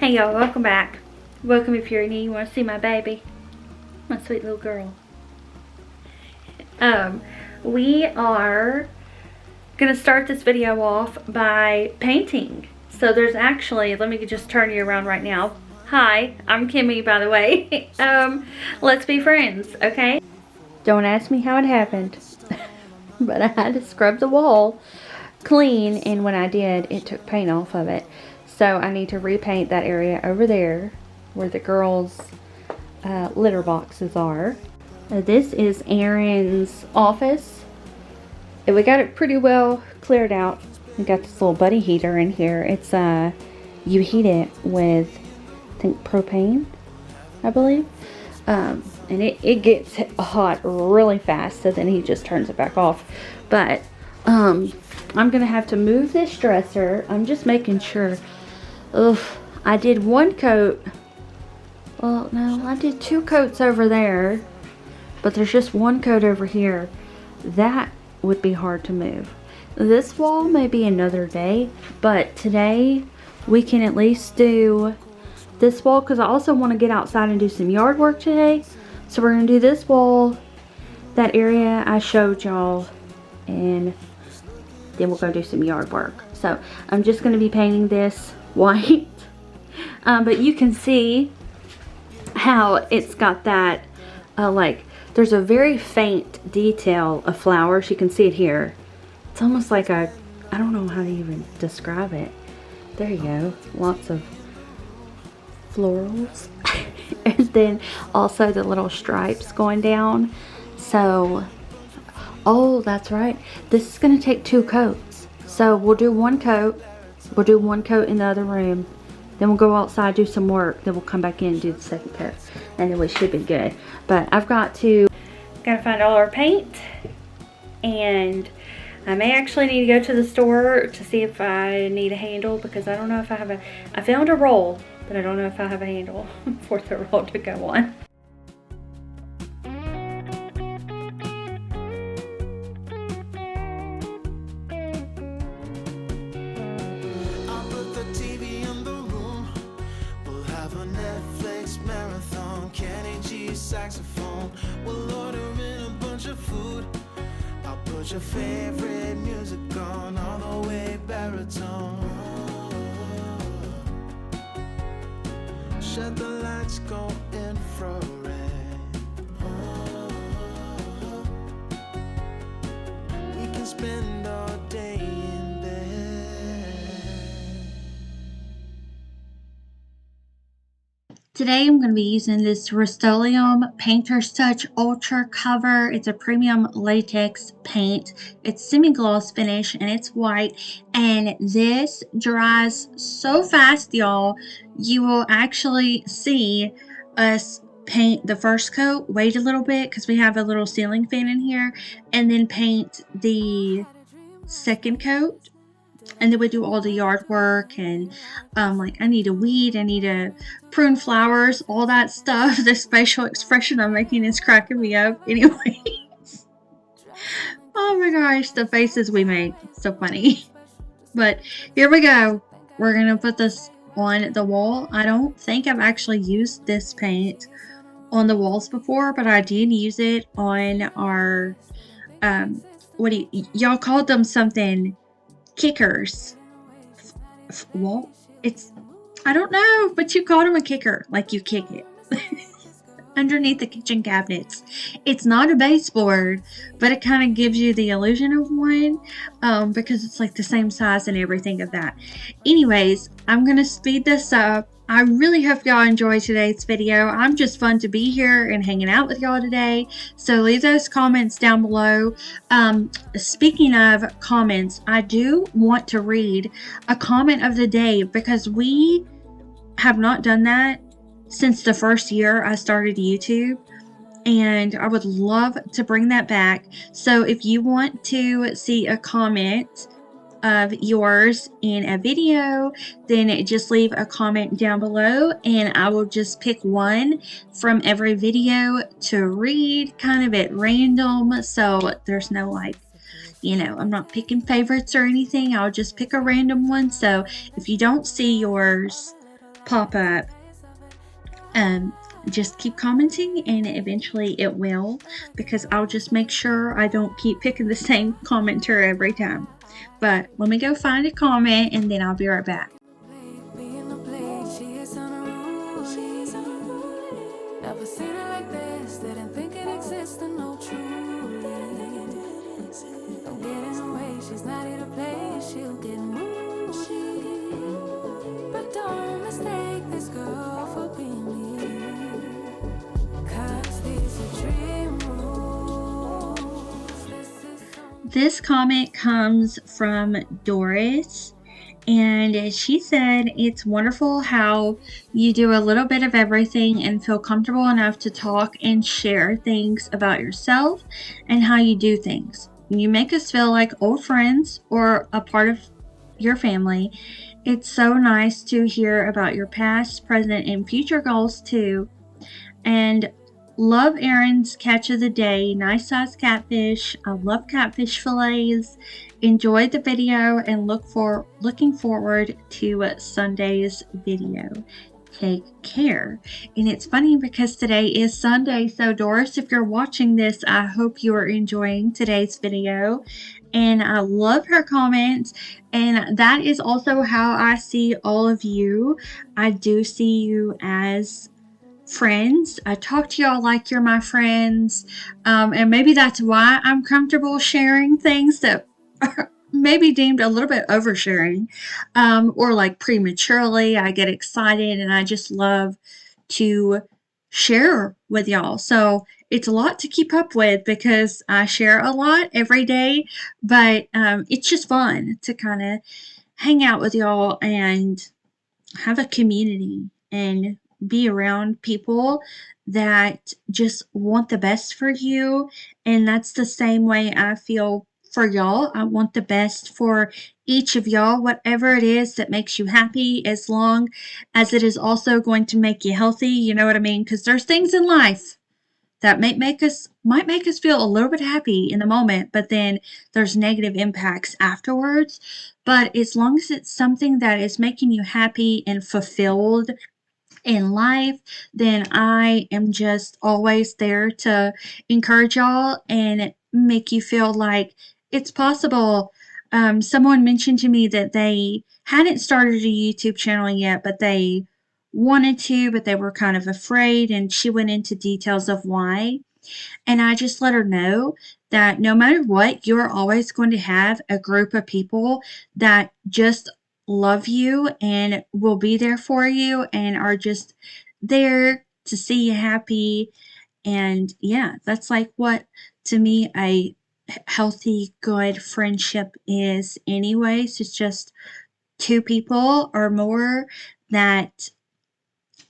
Hey y'all, welcome back. Welcome if you're new. You want to see my baby, my sweet little girl. We are gonna start this video off by painting. So there's actually, let me just turn you around right now. Hi, I'm Kimmy, by the way. Let's be friends, okay? Don't ask me how it happened, but I had to scrub the wall clean, and when I did, it took paint off of it. So I need to repaint that area over there where the girls' litter boxes are. This is Aaron's office. And we got it pretty well cleared out. We got this little buddy heater in here. It's you heat it with, I think, propane, I believe. And it gets hot really fast, so then he just turns it back off. But I'm gonna have to move this dresser. I'm just making sure. I did one coat. Well, no, I did 2 coats over there, but there's just 1 coat over here. That would be hard to move. This wall may be another day, but today we can at least do this wall, because I also want to get outside and do some yard work today. So we're gonna do this wall, that area I showed y'all, and then we'll go do some yard work. So I'm just gonna be painting this white, but you can see how it's got that like there's a very faint detail of flowers. You can see it here. It's almost like I don't know how to even describe it. There you go, lots of florals. And then also the little stripes going down. So, oh, that's right, this is going to take 2 coats. So we'll do 1 coat. We'll do 1 coat in the other room. Then we'll go outside, do some work. Then we'll come back in and do the 2nd coat. And then we should be good. But I've got to find all our paint. And I may actually need to go to the store to see if I need a handle, because I don't know if I have I found a roll, but I don't know if I have a handle for the roll to go on. Saxophone, we'll order in a bunch of food. I'll put your favorite music on all the way baritone. Shut the lights, go infrared. We can spend all day in bed. Today I'm going to be using this Rustoleum Painter's Touch Ultra Cover. It's a premium latex paint. It's semi-gloss finish and it's white. And this dries so fast, y'all. You will actually see us paint the first coat, wait a little bit because we have a little ceiling fan in here, and then paint the 2nd coat. And then we do all the yard work, and like I need to weed, I need to prune flowers, all that stuff. This facial expression I'm making is cracking me up. Anyways, oh my gosh, the faces we make, so funny. But here we go. We're gonna put this on the wall. I don't think I've actually used this paint on the walls before, but I did use it on our what do y'all called them, something kickers. Well, it's, I don't know, but you called them a kicker, like you kick it underneath the kitchen cabinets. It's not a baseboard, but it kind of gives you the illusion of one, because it's like the same size and everything of that. Anyways, I'm gonna speed this up. I really hope y'all enjoy today's video. I'm just fun to be here and hanging out with y'all today. So leave those comments down below. Speaking of comments, I do want to read a comment of the day, because we have not done that since the first year I started YouTube. And I would love to bring that back. So if you want to see a comment of yours in a video, then just leave a comment down below and I will just pick one from every video to read, kind of at random. So there's no like, you know, I'm not picking favorites or anything. I'll just pick a random one. So if you don't see yours pop up, just keep commenting and eventually it will, because I'll just make sure I don't keep picking the same commenter every time. But let me go find a comment and then I'll be right back. Never seen it like this, didn't think it existed, no truly. Don't get in the way, she's not here to play, she'll get moody. But don't mistake this girl for being me, 'cause these are dream rules. This comment comes from Doris, and she said, "It's wonderful how you do a little bit of everything and feel comfortable enough to talk and share things about yourself and how you do things. You make us feel like old friends or a part of your family. It's so nice to hear about your past, present, and future goals too. And love Erin's catch of the day, nice size catfish. I love catfish fillets. Enjoyed the video and looking forward to Sunday's video. Take care." And it's funny because today is Sunday, so Doris, if you're watching this, I hope you are enjoying today's video. And I love her comments, and that is also how I see all of you. I do see you as friends. I talk to y'all like you're my friends, and maybe that's why I'm comfortable sharing things that are maybe deemed a little bit oversharing, or like prematurely. I get excited and I just love to share with y'all. So it's a lot to keep up with because I share a lot every day, but it's just fun to kind of hang out with y'all and have a community and be around people that just want the best for you. And that's the same way I feel for y'all. I want the best for each of y'all, whatever it is that makes you happy, as long as it is also going to make you healthy. You know what I mean? Because there's things in life that might make us feel a little bit happy in the moment, but then there's negative impacts afterwards. But as long as it's something that is making you happy and fulfilled in life, then I am just always there to encourage y'all and make you feel like it's possible. Someone mentioned to me that they hadn't started a YouTube channel yet, but they wanted to, but they were kind of afraid, and she went into details of why. And I just let her know that no matter what, you're always going to have a group of people that just love you and will be there for you and are just there to see you happy. And yeah, that's like what to me a healthy, good friendship is, anyways. It's just two people or more that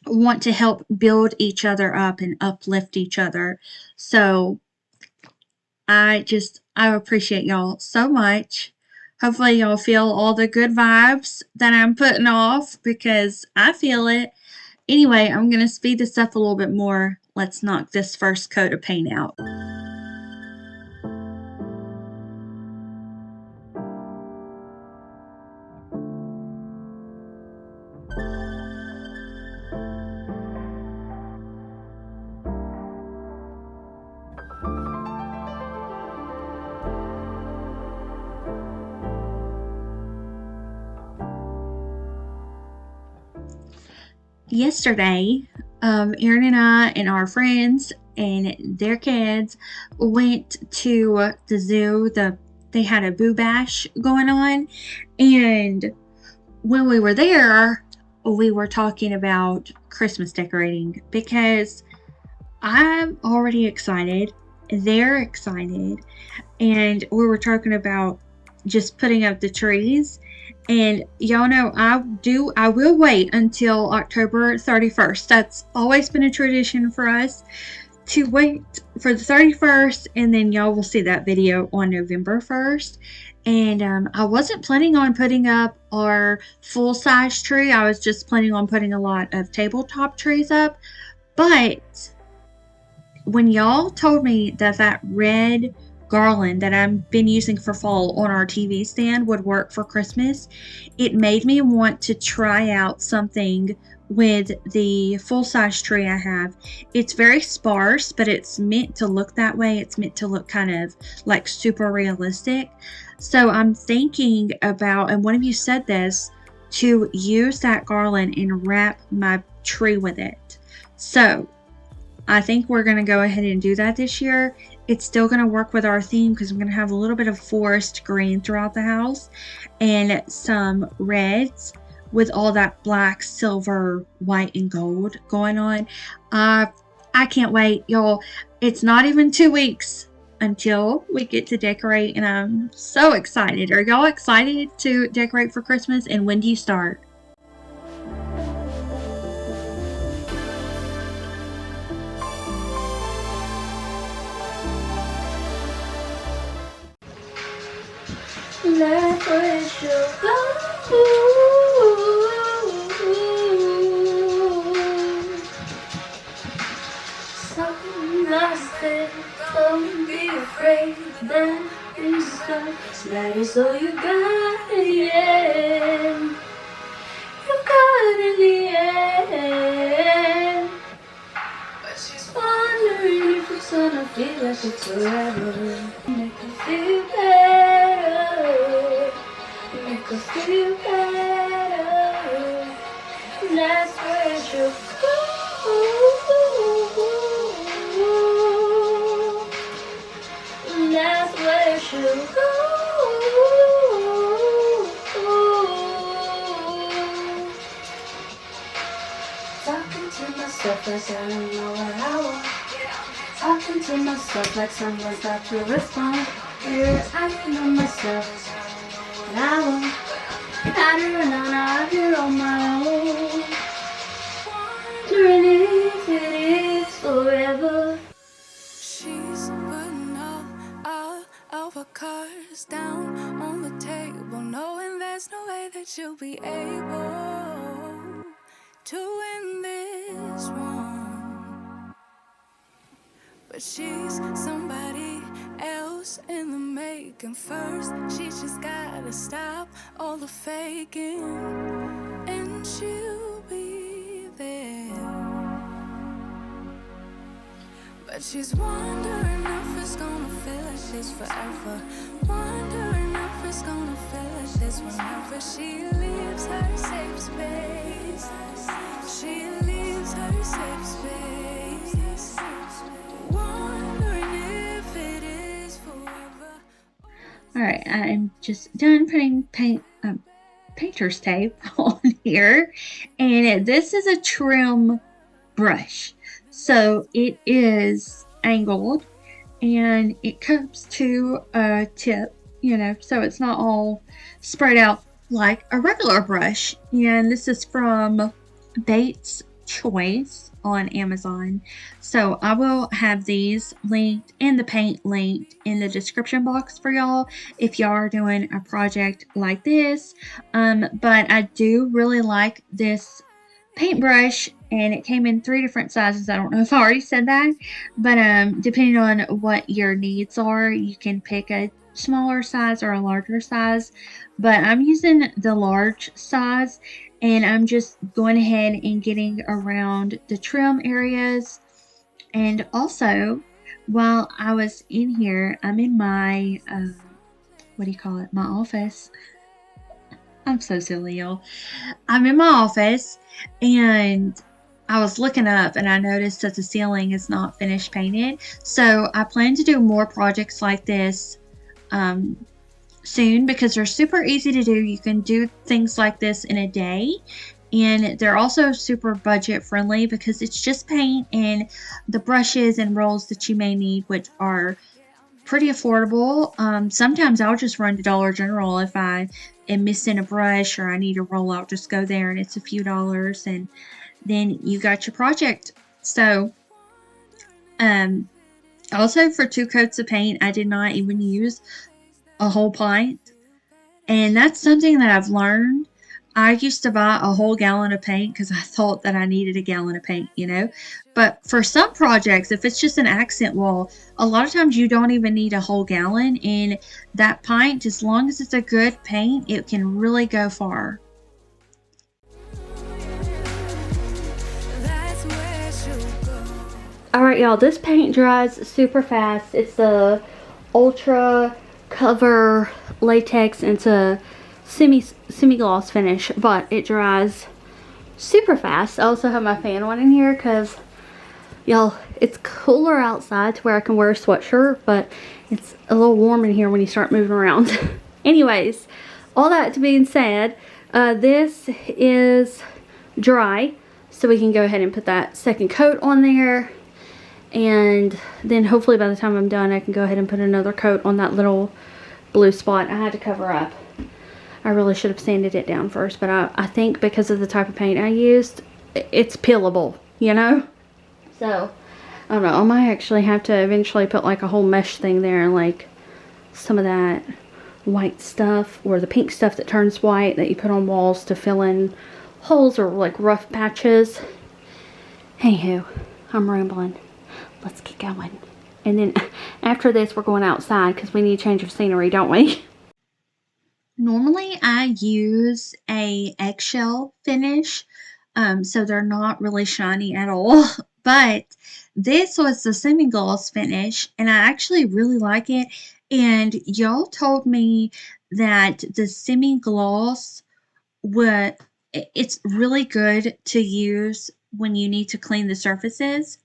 want to help build each other up and uplift each other. So I appreciate y'all so much. Hopefully y'all feel all the good vibes that I'm putting off, because I feel it. Anyway, I'm going to speed this up a little bit more. Let's knock this first coat of paint out. Yesterday, Erin and I and our friends and their kids went to the zoo. They had a boo bash going on, and when we were there, we were talking about Christmas decorating, because I'm already excited. They're excited, and we were talking about just putting up the trees. And y'all know I will wait until October 31st. That's always been a tradition for us, to wait for the 31st, and then y'all will see that video on November 1st. And I wasn't planning on putting up our full-size tree. I was just planning on putting a lot of tabletop trees up. But when y'all told me that red garland that I've been using for fall on our TV stand would work for Christmas, it made me want to try out something with the full-size tree I have. It's very sparse, but it's meant to look that way. It's meant to look kind of like super realistic. So I'm thinking about, and one of you said this, to use that garland and wrap my tree with it. So I think we're going to go ahead and do that this year. It's still going to work with our theme because I'm going to have a little bit of forest green throughout the house and some reds with all that black, silver, white, and gold going on. I can't wait, y'all. It's not even 2 weeks until we get to decorate, and I'm so excited. Are y'all excited to decorate for Christmas? And when do you start? Life where she'll go. Something lost it. Don't be afraid that is stuff. That is all you got in the end. You got in the end. But she's wondering if it's gonna feel like it's forever. Make her feel better. Make her feel better. And that's where she'll go. And that's where she'll go. Talking to myself like I don't know what I want. Talking to myself like someone's got to respond. Here I know myself, and I won't. I do it on out here on my own. Wondering if it is forever. She's putting all of her cards down on the table, knowing there's no way that she'll be able to win this wrong. But she's somebody else in the making. First, she just gotta stop all the faking, and she'll be there. But she's wondering if it's gonna feel like this forever. Wondering if it's gonna feel like this whenever she leaves her safe space. She leaves her safe space. Wondering if it is forever. Alright, I'm just done putting painter's tape on here. And this is a trim brush. So it is angled and it comes to a tip, so it's not all spread out like a regular brush. And this is from Bates Choice on Amazon. So I will have these linked and the paint linked in the description box for y'all if y'all are doing a project like this. But I do really like this paintbrush, and it came in 3 different sizes. I don't know if I already said that, but depending on what your needs are, you can pick a smaller size or a larger size. But I'm using the large size, and I'm just going ahead and getting around the trim areas. And also, while I was in here, I'm in my my office. I'm so silly, y'all. I'm in my office, and I was looking up and I noticed that the ceiling is not finished painted. So I plan to do more projects like this soon because they're super easy to do. You can do things like this in a day, and they're also super budget friendly because it's just paint and the brushes and rolls that you may need, which are pretty affordable. Sometimes I'll just run to Dollar General if I am missing a brush or I need a roll. I'll just go there and it's a few dollars, and then you got your project. So also for 2 coats of paint, I did not even use a whole pint, and that's something that I've learned. I used to buy a whole gallon of paint because I thought that I needed a gallon of paint, But for some projects, if it's just an accent wall, a lot of times you don't even need a whole gallon. And that paint, as long as it's a good paint, it can really go far. That's where she'll go. Alright, y'all, this paint dries super fast. It's the Ultra Cover Latex, and it's a semi-gloss finish, but it dries super fast. I also have my fan on in here because, y'all, it's cooler outside to where I can wear a sweatshirt, but it's a little warm in here when you start moving around. Anyways, all that to being said, this is dry, so we can go ahead and put that second coat on there. And then hopefully by the time I'm done, I can go ahead and put another coat on that little blue spot I had to cover up. I really should have sanded it down first, but I think because of the type of paint I used, it's peelable, So, I don't know, I might actually have to eventually put like a whole mesh thing there and like some of that white stuff or the pink stuff that turns white that you put on walls to fill in holes or like rough patches. Anywho, I'm rambling. Let's get going. And then after this, we're going outside because we need a change of scenery, don't we? Normally, I use a eggshell finish, so they're not really shiny at all. But this was the semi-gloss finish, and I actually really like it. And y'all told me that the semi-gloss would it's really good to use when you need to clean the surfaces.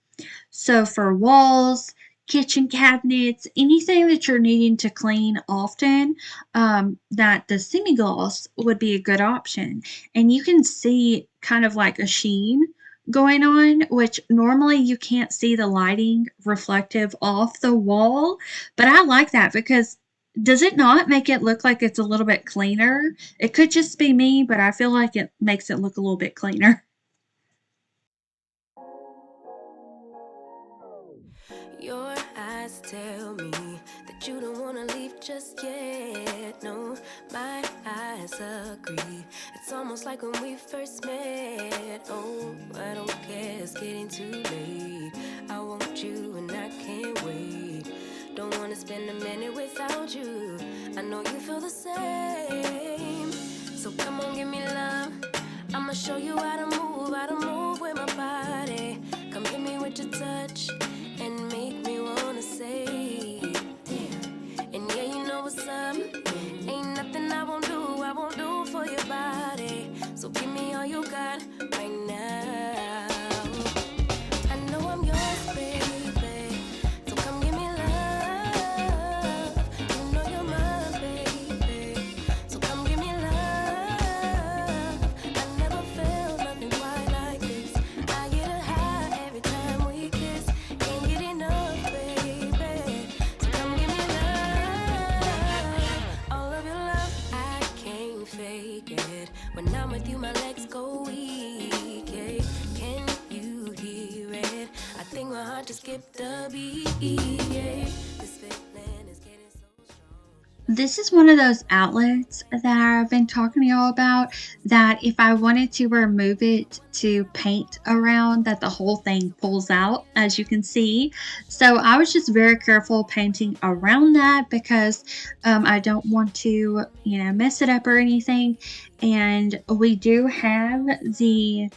So for walls, kitchen cabinets, anything that you're needing to clean often, that the semi-gloss would be a good option. And you can see kind of like a sheen going on, which normally you can't see the lighting reflective off the wall. But I like that because does it not make it look like it's a little bit cleaner? It could just be me, but I feel like it makes it look a little bit cleaner. Your eyes tell me that you don't wanna leave just yet. No, my eyes agree. It's almost like when we first met. Oh, I don't care, it's getting too late. I want you and I can't wait. Don't wanna spend a minute without you. I know you feel the same. So come on, give me love. I'ma show you how to move with my body. Come hit me with your touch and make me wanna say, damn. And yeah, you know what's up. Ain't nothing I won't do for your body. So give me all you got right now. I know I'm yours, baby. So come give me love. You know you're mine, baby. So come give me love. I never felt nothing quite like this. I get a high every time we kiss. Can't get enough, baby. So come give me love. All of your love, I can't fake it. When I'm with you, my legs go weak. Yeah. Can you hear it? I think my heart just skipped a beat. Yeah. This feeling is getting so strong. This is one of those outlets that I've been talking to y'all about, that if I wanted to remove it to paint around, that the whole thing pulls out, as you can see. So I was just very careful painting around that because I don't want to, mess it up or anything. And we do have the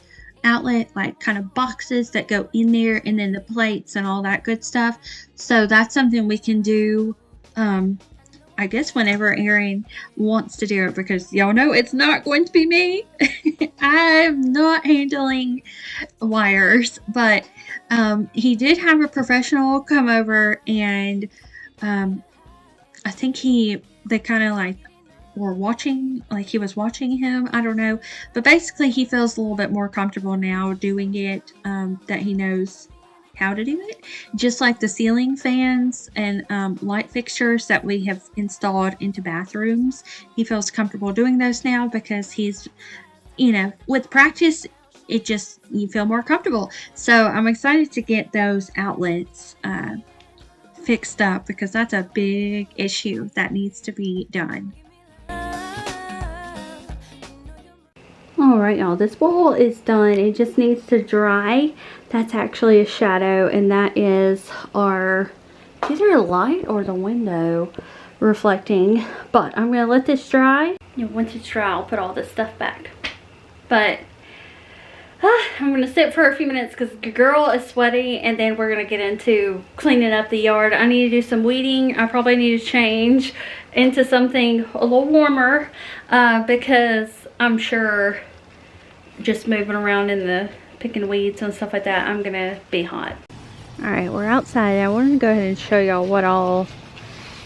outlet like kind of boxes that go in there, and then the plates and all that good stuff. So that's something we can do, I guess whenever Aaron wants to do it, because y'all know it's not going to be me. I'm not handling wires, but he did have a professional come over, and I think they kind of like were watching, like he was watching him. I don't know, but basically he feels a little bit more comfortable now doing it, that he knows how to do it. Just like the ceiling fans and light fixtures that we have installed into bathrooms, he feels comfortable doing those now because he's, with practice, you feel more comfortable. So I'm excited to get those outlets fixed up because that's a big issue that needs to be done. Alright, y'all, this wall is done. It just needs to dry. That's actually a shadow, and that is our either light or the window reflecting. But I'm going to let this dry. And once it's dry, I'll put all this stuff back. But I'm going to sit for a few minutes because the girl is sweaty, and then we're going to get into cleaning up the yard. I need to do some weeding. I probably need to change into something a little warmer because I'm sure just moving around in the picking weeds and stuff like that, I'm going to be hot. Alright, we're outside. I wanted to go ahead and show y'all what all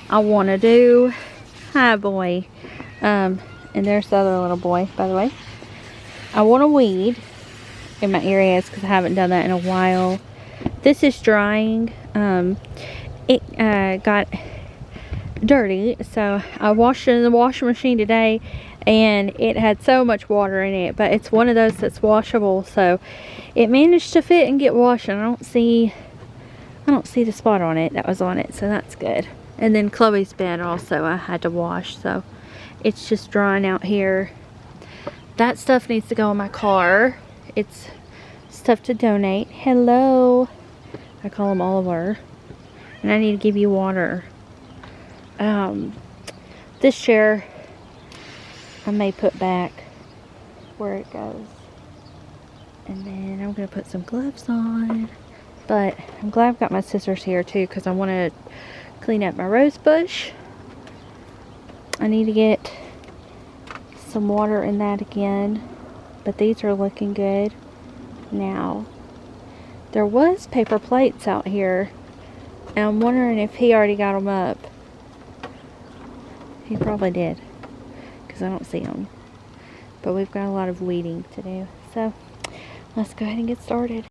I want to do. Hi, boy. And there's the other little boy, by the way. I want to weed in my areas because I haven't done that in a while. This is drying. It got dirty, so I washed it in the washing machine today, and it had so much water in it, but it's one of those that's washable, so it managed to fit and get washed. And I don't see the spot on it that was on it, so that's good. And then Chloe's bed also I had to wash, so it's just drying out here. That stuff needs to go in my car. It's stuff to donate. Hello. I call him Oliver. And I need to give you water. This chair I may put back where it goes. And then I'm going to put some gloves on. But I'm glad I've got my scissors here too, because I want to clean up my rose bush. I need to get some water in that again. But these are looking good now. There was paper plates out here, and I'm wondering if he already got them up. He probably did, because I don't see them. But we've got a lot of weeding to do, so let's go ahead and get started.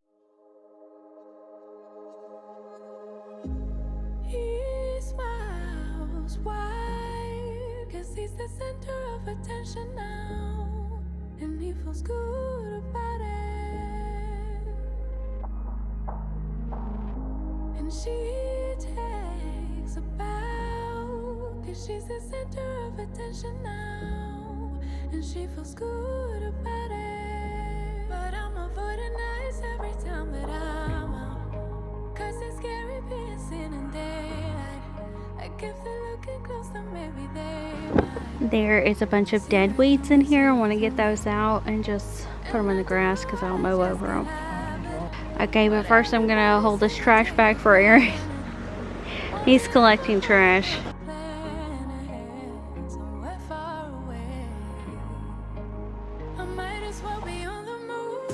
He smiles wide, 'cause he's the center of attention now, and he feels good about it. And she takes a bow, 'cause she's the center of attention now, and she feels good about it. But I'm avoiding eyes every time that I'm out, 'cause it's scary being seen in daylight. Like if they're looking close, then maybe they might. There is a bunch of dead weeds in here. I want to get those out and just put them in the grass because I don't mow over them. Okay, but first I'm going to hold this trash bag for Aaron. He's collecting trash. Somewhere far away, I might as well be on the move.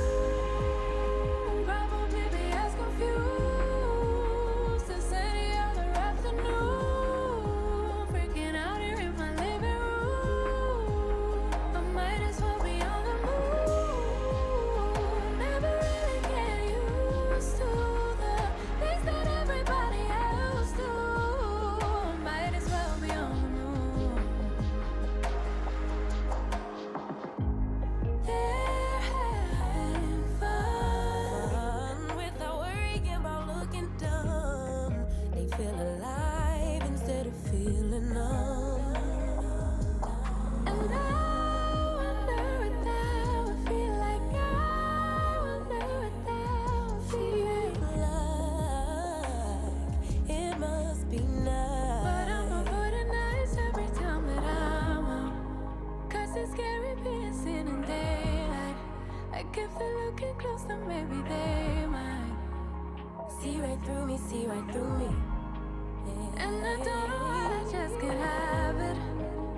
Probably be as confused as any other afternoon. Freaking out here in my living room. I might as well be on the move. Never really get used to the things that everybody else do. Might as well be on the move. They're having fun without worrying about looking dumb. They feel alive instead of feeling numb. And I wonder what that would feel like. I wonder what that would feel like. It must be nice. But I'm avoiding eyes every time that I'm out, 'cause it's scary being seen in daylight. Like if they're looking close, then maybe they might see right through me, see right through me. And I don't know how they just can't have it.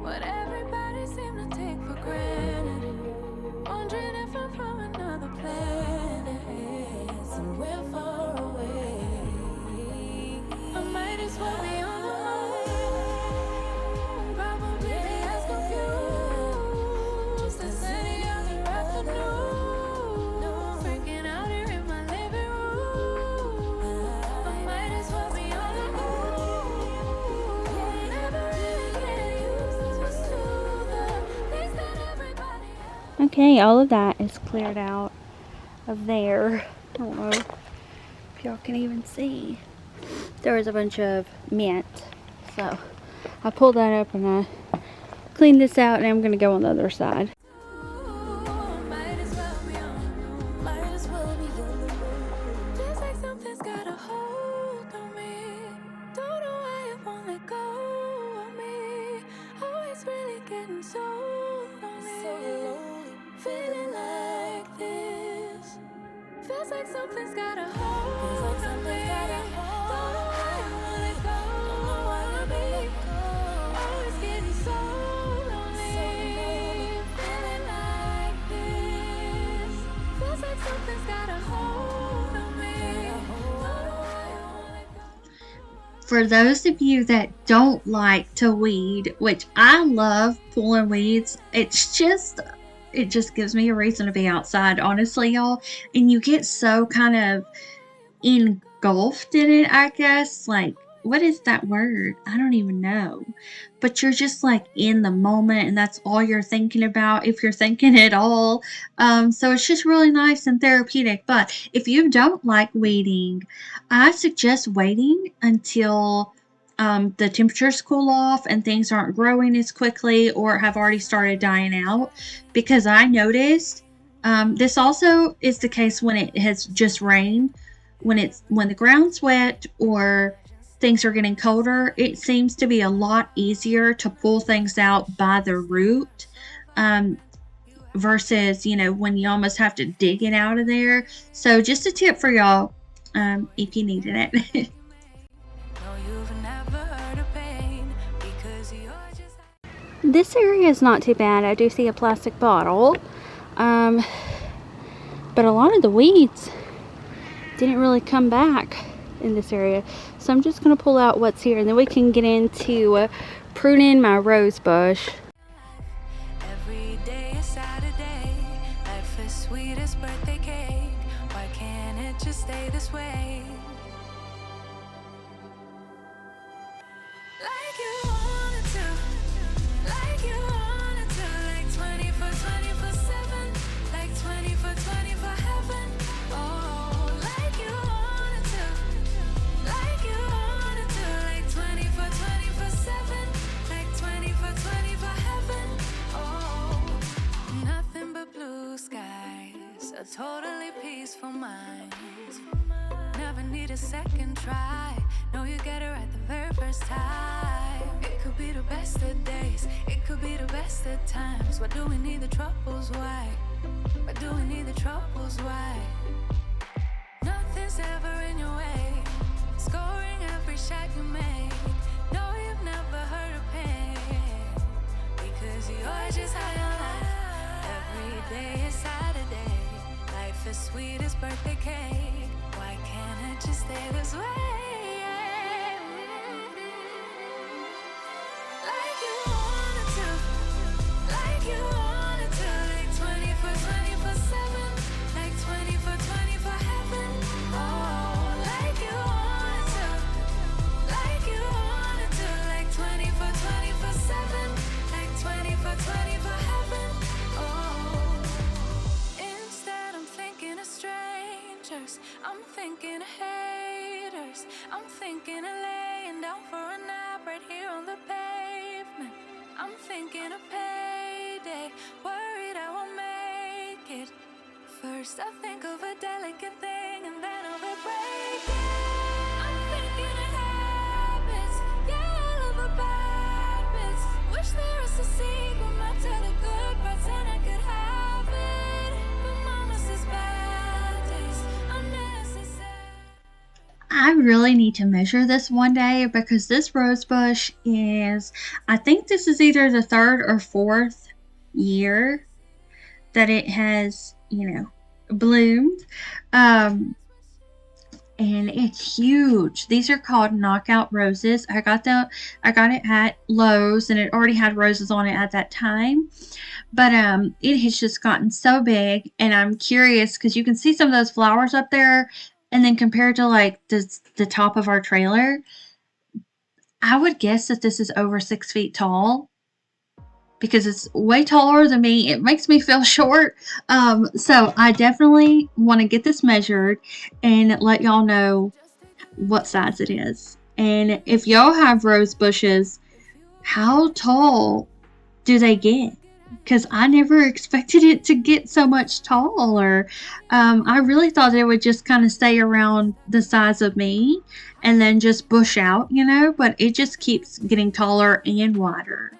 What everybody seem to take for granted. Wondering if I'm from another planet, somewhere far away. I might as well be on the moon. Probably be as confused as any other afternoon. Freaking out here in my living room. I might as well be on the moon. Never really get used to the things that everybody else. Okay, all of that is cleared out of there. I don't know if y'all can even see. There was a bunch of mint, so I pulled that up and I cleaned this out, and I'm going to go on the other side. Might promise we'll be on the move. Just like something's got a hold on me. Don't know why it won't let go of me. Always really getting so lonely. Feeling like this. Feels like something's got a hold on me. Don't know why I won't let go of me. Always getting so lonely. Feeling like this. Feels like something's got a hold on me. Don't know why I won't let go. For those of you that don't like to weed, which I love pulling weeds, it just gives me a reason to be outside, honestly, y'all. And you get so kind of engulfed in it, I guess. Like, what is that word? I don't even know. But you're just like in the moment, and that's all you're thinking about, if you're thinking at all. So it's just really nice and therapeutic. But if you don't like weeding, I suggest waiting until the temperatures cool off and things aren't growing as quickly or have already started dying out. Because I noticed this also is the case when it has just rained. When the ground's wet or things are getting colder, it seems to be a lot easier to pull things out by the root, versus when you almost have to dig it out of there. So just a tip for y'all, if you needed it. No, you've never heard of pain because you're just. This area is not too bad. I do see a plastic bottle, but a lot of the weeds didn't really come back in this area, so I'm just going to pull out what's here, and then we can get into pruning my rose bush. Every day is Saturday. Life is sweet as birthday cake. Why can't it just stay this way? Like you wanted to, like you wanted to, like 24/7, like 24/24 heaven. Oh, like you wanted to, like you wanted to, like 24/7, like 24/24 heaven. Oh, nothing but blue skies, a totally peaceful mind. Never need a second try. No, you get it right the very first time. It could be the best of days, it could be the best of times. Why do we need the troubles? Why? Why do we need the troubles? Why? Nothing's ever in your way, scoring every shot you make. No, you've never heard of pain because you're just high on life. Every day is Saturday. Life is sweet as birthday cake. Why can't it just stay this way? Like you wanted to, like you wanted to, like 24/7, like 24/24 heaven. Oh, like you wanted to, like you wanted to, like 24/7, like 24/24 heaven. Oh, instead I'm thinking of strangers, I'm thinking of haters, I'm thinking of laying down for a nap right here on the pavement. I'm thinking of payday, worried I won't make it. First I think of a delicate thing and then of a break it. I'm thinking of habits, yeah, all of the bad bits. Wish there was a sequel map to the good parts and I could have it. But mama says bad days are necessary. I really need to measure this one day because this rose bush I think this is either the third or fourth year that it has, bloomed. And it's huge. These are called knockout roses. I got it at Lowe's, and it already had roses on it at that time. But it has just gotten so big, and I'm curious because you can see some of those flowers up there, and then compared to like the top of our trailer, I would guess that this is over 6 feet tall because it's way taller than me. It makes me feel short. So I definitely want to get this measured and let y'all know what size it is. And if y'all have rose bushes, how tall do they get? because I never expected it to get so much taller. I really thought it would just kind of stay around the size of me and then just bush out, but it just keeps getting taller and wider.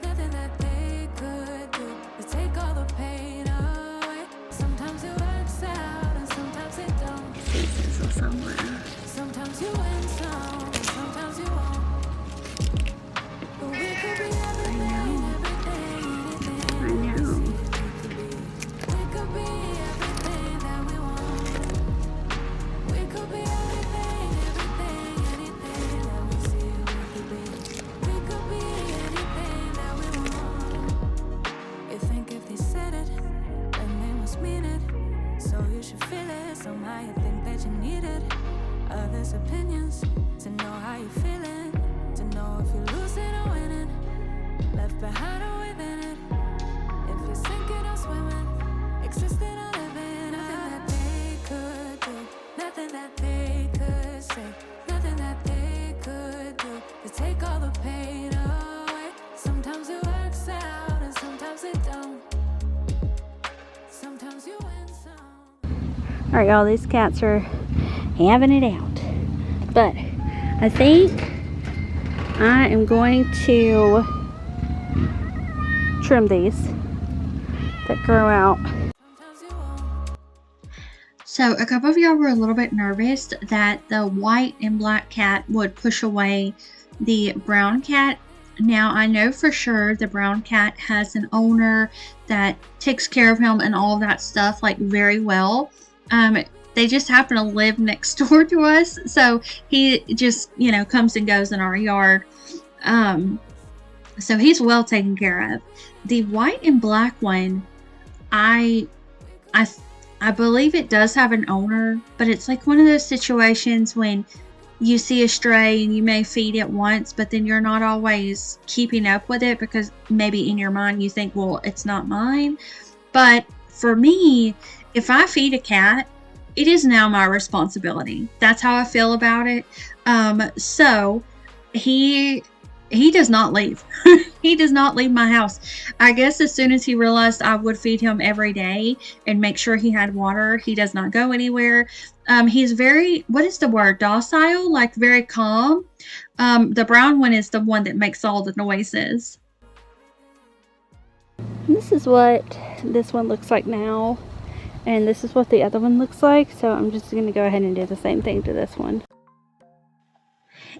Nothing that they could do to take all the pain away. Sometimes it works out and sometimes it don't. Sometimes you win some and sometimes you won't. But we could be everything, anything we could be everything that we want. We could be everything, anything that we see we could be. We could be anything that we want. You think if they said it, then they must mean it. So you should feel it. Somehow you think that you need it. Others' opinions to know how you're feeling, to know if you're losing or winning, left behind or within it. If you're sinking or swimming, existing or living. Nothing that they could do, nothing that they could say, nothing that they could do to take all the pain away. Sometimes it works out and sometimes it don't. Sometimes you win some. Alright, y'all, these cats are having it out. But I think I am going to trim these that grow out. Sometimes you won't. So a couple of y'all were a little bit nervous that the white and black cat would push away the brown cat. Now I know for sure the brown cat has an owner that takes care of him and all that stuff like very well. They just happen to live next door to us, so he just comes and goes in our yard. So he's well taken care of. The white and black one, I believe it does have an owner, but it's like one of those situations when you see a stray and you may feed it once, but then you're not always keeping up with it because maybe in your mind you think, well, it's not mine. But for me, if I feed a cat, it is now my responsibility. That's how I feel about it. So he does not leave. He does not leave my house. I guess as soon as he realized I would feed him every day and make sure he had water, he does not go anywhere. He's very, what is the word? Docile, like very calm. The brown one is the one that makes all the noises. This is what this one looks like now. And this is what the other one looks like. So I'm just going to go ahead and do the same thing to this one.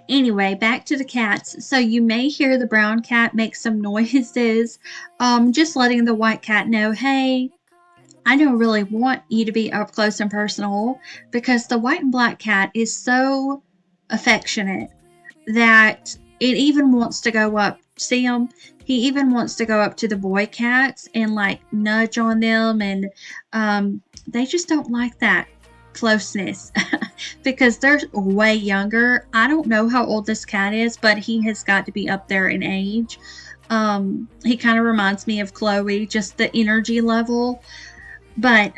Anyway, back to the cats. So you may hear the brown cat make some noises, just letting the white cat know, hey, I don't really want you to be up close and personal, because the white and black cat is so affectionate that it even wants to go up. See him? He even wants to go up to the boy cats and like nudge on them, and they just don't like that closeness because they're way younger. I don't know how old this cat is, but he has got to be up there in age. He kind of reminds me of Chloe, just the energy level. But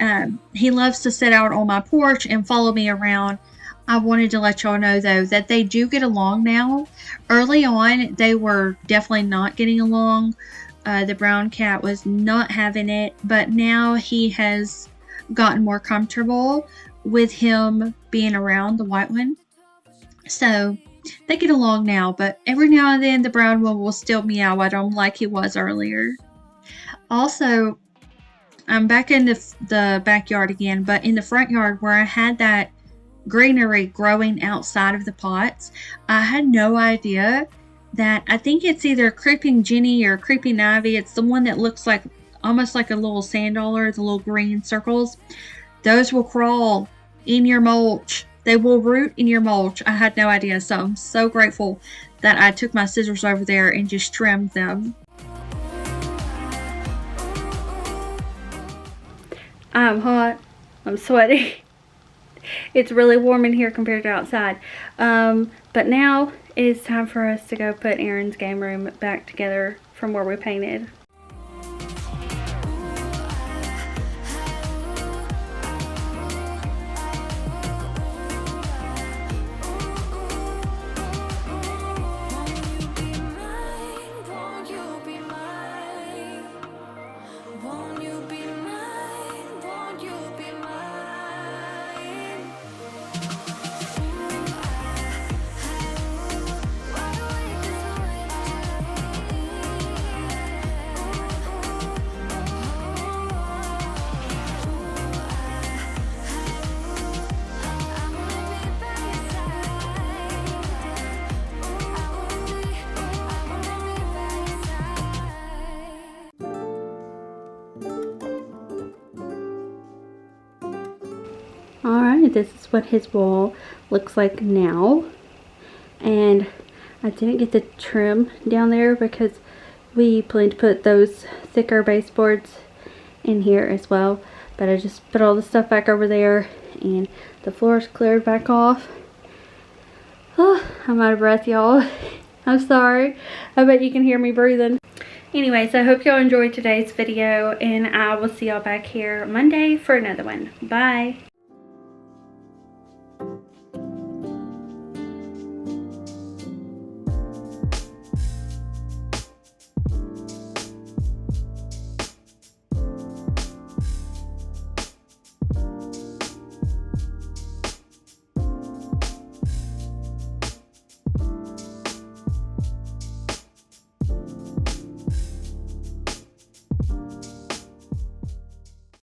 he loves to sit out on my porch and follow me around. I wanted to let y'all know, though, that they do get along now. Early on, they were definitely not getting along. The brown cat was not having it, but now he has gotten more comfortable with him being around the white one. So they get along now, but every now and then the brown one will still meow at him like he was earlier. Also, I'm back in the backyard again, but in the front yard where I had that greenery growing outside of the pots, I had no idea that, I think it's either creeping Jenny or creeping ivy. It's the one that looks like almost like a little sand dollar, the little green circles. Those will crawl in your mulch. They will root in your mulch. I had no idea, so I'm so grateful that I took my scissors over there and just trimmed them. I'm hot. I'm sweaty. It's really warm in here compared to outside. But now it is time for us to go put Aaron's game room back together from where we painted. Alright, this is what his wall looks like now. And I didn't get the trim down there because we plan to put those thicker baseboards in here as well. But I just put all the stuff back over there, and the floor's cleared back off. Oh, I'm out of breath, y'all. I'm sorry. I bet you can hear me breathing. Anyways, I hope y'all enjoyed today's video, and I will see y'all back here Monday for another one. Bye.